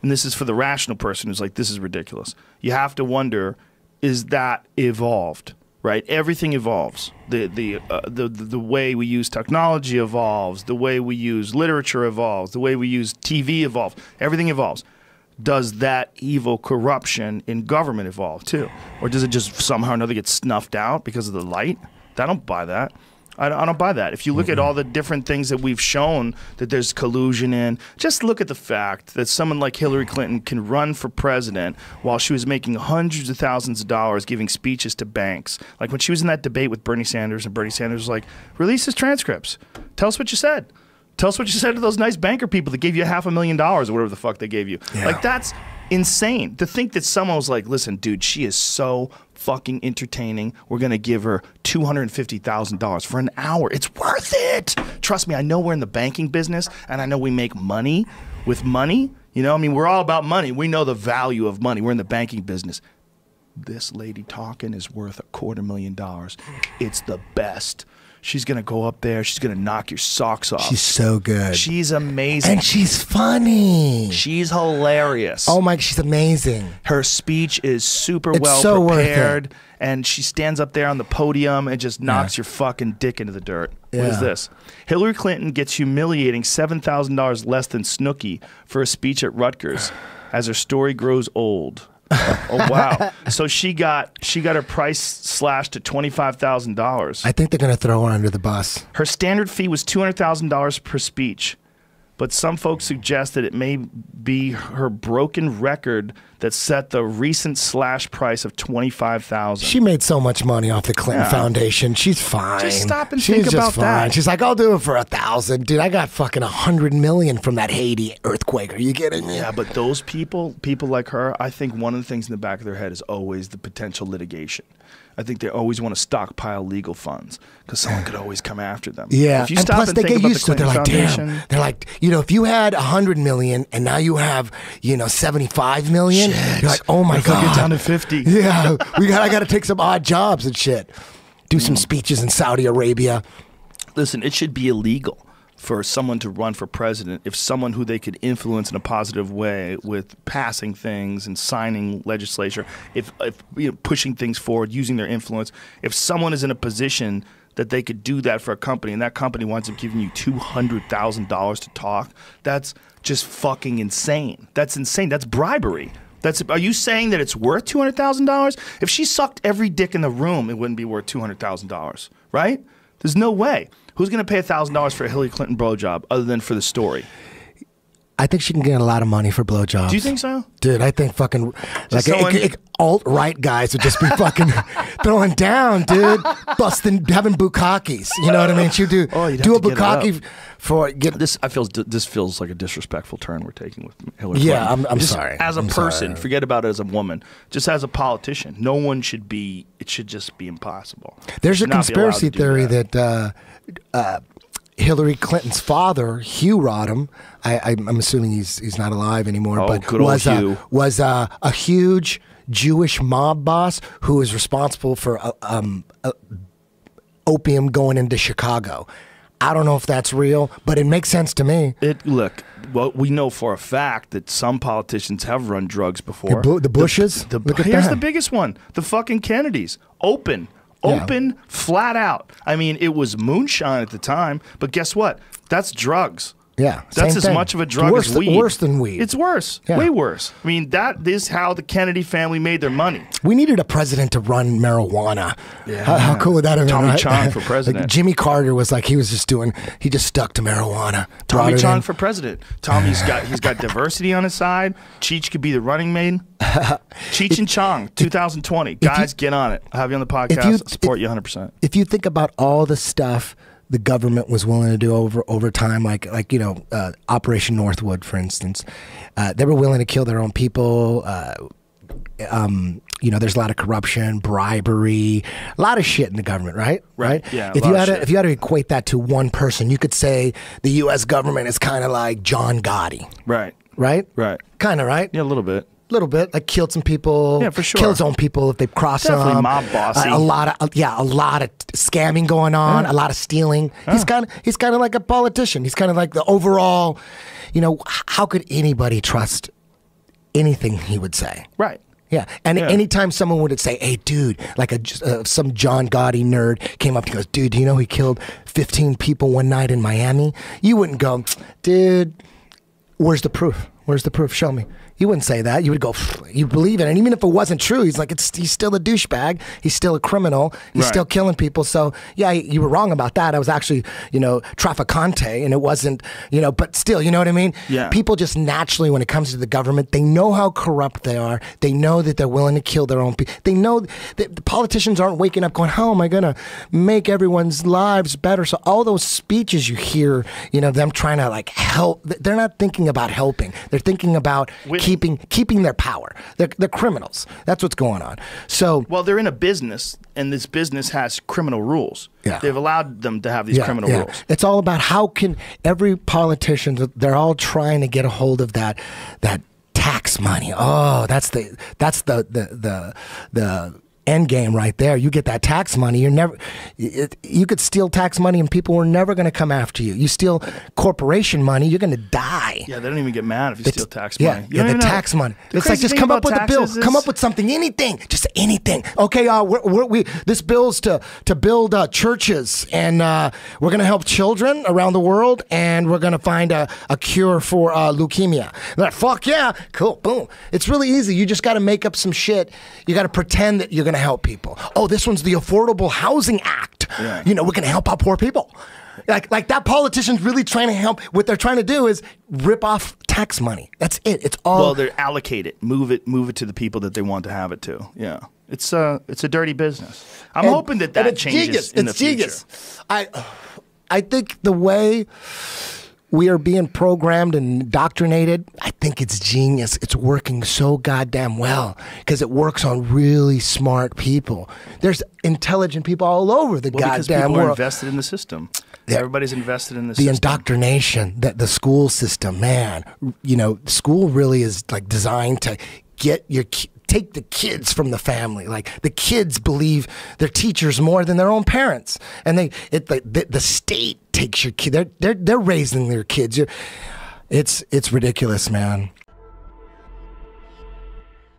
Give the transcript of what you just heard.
and this is for the rational person who's like, this is ridiculous. You have to wonder, is that evolved? Right? Everything evolves. The way we use technology evolves. The way we use literature evolves. The way we use TV evolves. Everything evolves. Does that evil corruption in government evolve too? Or does it just somehow or another get snuffed out because of the light? I don't buy that. I don't buy that. If you look at all the different things that we've shown that there's collusion in, just look at the fact that someone like Hillary Clinton can run for president while she was making hundreds of thousands of dollars giving speeches to banks. Like when she was in that debate with Bernie Sanders, and Bernie Sanders was like, release his transcripts. Tell us what you said. Tell us what you said to those nice banker people that gave you $500,000 or whatever the fuck they gave you. Yeah. Like, that's insane. To think that someone was like, listen, dude, she is so fucking entertaining. We're going to give her $250,000 for an hour. It's worth it. Trust me, I know we're in the banking business, and I know we make money with money. You know, I mean, we're all about money. We know the value of money. We're in the banking business. This lady talking is worth $250,000. It's the best. She's going to go up there. She's going to knock your socks off. She's so good. She's amazing. And she's funny. She's hilarious. Oh my, she's amazing. Her speech is super well prepared. And she stands up there on the podium and just knocks your fucking dick into the dirt. What is this? Hillary Clinton gets humiliating $7,000 less than Snooki for a speech at Rutgers as her story grows old. Oh wow! So she got her price slashed to $25,000. I think they're gonna throw her under the bus. Her standard fee was $200,000 per speech, but some folks suggest that it may be her broken record that set the recent slash price of $25,000. She made so much money off the Clinton Foundation. She's fine. Just stop and think about that. She's like, I'll do it for $1,000, dude. I got fucking $100 million from that Haiti earthquake. Are you kidding me? Yeah, but those people like her, I think one of the things in the back of their head is always the potential litigation. I think they always want to stockpile legal funds because someone could always come after them. Yeah, if you stop plus and they think get about used to it. They're like, damn. They're like, you know, if you had $100 million and now you have, you know, $75 million, you're like, oh my god, get down to 50. Yeah, I got to take some odd jobs and shit. Do some speeches in Saudi Arabia. Listen, it should be illegal for someone to run for president if someone who they could influence in a positive way with passing things and signing legislation, if you know, pushing things forward, using their influence, if someone is in a position that they could do that for a company and that company winds up giving you $200,000 to talk, that's just fucking insane. That's insane. That's bribery. Are you saying that it's worth $200,000? If she sucked every dick in the room, it wouldn't be worth $200,000, right? There's no way. Who's going to pay $1,000 for a Hillary Clinton blowjob other than for the story? I think she can get a lot of money for blowjobs. Do you think so? Dude, I think fucking like alt-right guys would just be fucking throwing down, dude. Busting, having bukakis. You know what I mean? She'd do a bukkake for this. This feels like a disrespectful turn we're taking with Hillary Clinton. Yeah, I'm sorry. As a person, forget about it as a woman. Just as a politician, no one should be. It should just be impossible. There's a conspiracy theory that Hillary Clinton's father, Hugh Rodham, I'm assuming he's not alive anymore, but was a huge Jewish mob boss who was responsible for opium going into Chicago. I don't know if that's real, but it makes sense to me. Look, well, we know for a fact that some politicians have run drugs before. The Bushes? Here's the biggest one. The fucking Kennedys. Open, flat out. I mean, it was moonshine at the time, but guess what? That's drugs. Yeah, that's as much of a drug as weed. Worse than weed. It's worse, way worse. I mean, that is how the Kennedy family made their money. We needed a president to run marijuana. Yeah, how cool would that have been? Tommy Chong for president. Like Jimmy Carter was like he just stuck to marijuana. Tommy Chong for president. Tommy's got diversity on his side. Cheech could be the running mate. Cheech and Chong, 2020. Guys, get on it. I'll have you on the podcast. Support you 100%. If you think about all the stuff the government was willing to do over time, like you know, Operation Northwood, for instance, they were willing to kill their own people. You know, there's a lot of corruption, bribery, a lot of shit in the government, right? Right. Yeah. If you had to equate that to one person, you could say the U.S. government is kind of like John Gotti. Right. Right. Right. Kind of, right? Yeah, a little bit. Little bit, like killed some people. Yeah, for sure. Killed his own people if they cross Definitely him. Mob bossy. A lot of scamming going on. A lot of stealing. He's kind of like a politician. He's kind of like the overall. You know, how could anybody trust anything he would say. Right. Yeah, and anytime someone would say, "Hey, dude," like some John Gotti nerd came up and goes, "Dude, do you know he killed 15 people one night in Miami?" You wouldn't go, "Dude, where's the proof? Where's the proof? Show me." You wouldn't say that. You would go, you believe it. And even if it wasn't true, he's like, he's still a douchebag. He's still a criminal. He's still killing people. So, yeah, you were wrong about that. I was actually, traficante, and it wasn't, but still, you know what I mean? Yeah. People just naturally, when it comes to the government, they know how corrupt they are. They know that they're willing to kill their own people. They know that the politicians aren't waking up going, how am I going to make everyone's lives better? So all those speeches you hear, them trying to like help, they're not thinking about helping. They're thinking about keeping their power. They're criminals. That's what's going on. So, well, they're in a business, and this business has criminal rules. Yeah. They've allowed them to have these criminal rules. It's all about how can every politician, they're all trying to get a hold of that tax money. Oh, that's the end game right there. You get that tax money, you could steal tax money and people were never going to come after you. You steal corporation money, you're going to die. Yeah, they don't even get mad if you steal tax money. Yeah, the tax money. It's like, just come up with a bill. Come up with something, anything, just anything. Okay, this bill's to build churches, and we're going to help children around the world, and we're going to find a cure for leukemia. They're like, fuck yeah, cool, boom. It's really easy. You just got to make up some shit. You got to pretend that you're going to help people. Oh, this one's the Affordable Housing Act. Yeah. We're going to help out poor people. Like that politician's really trying to help. What they're trying to do is rip off tax money. That's it. It's all. Well, they're allocate it, move it to the people that they want to have it to. Yeah, it's a dirty business. I'm hoping that changes in the future. I think the way we are being programmed and indoctrinated, I think it's genius. It's working so goddamn well because it works on really smart people. There's intelligent people all over the goddamn because people world. Are invested in the system. Yeah. Everybody's invested in the system. The indoctrination, the school system, man. School really is like designed to take the kids from the family. Like the kids believe their teachers more than their own parents, and the state takes your kid. They're raising their kids. It's ridiculous, man.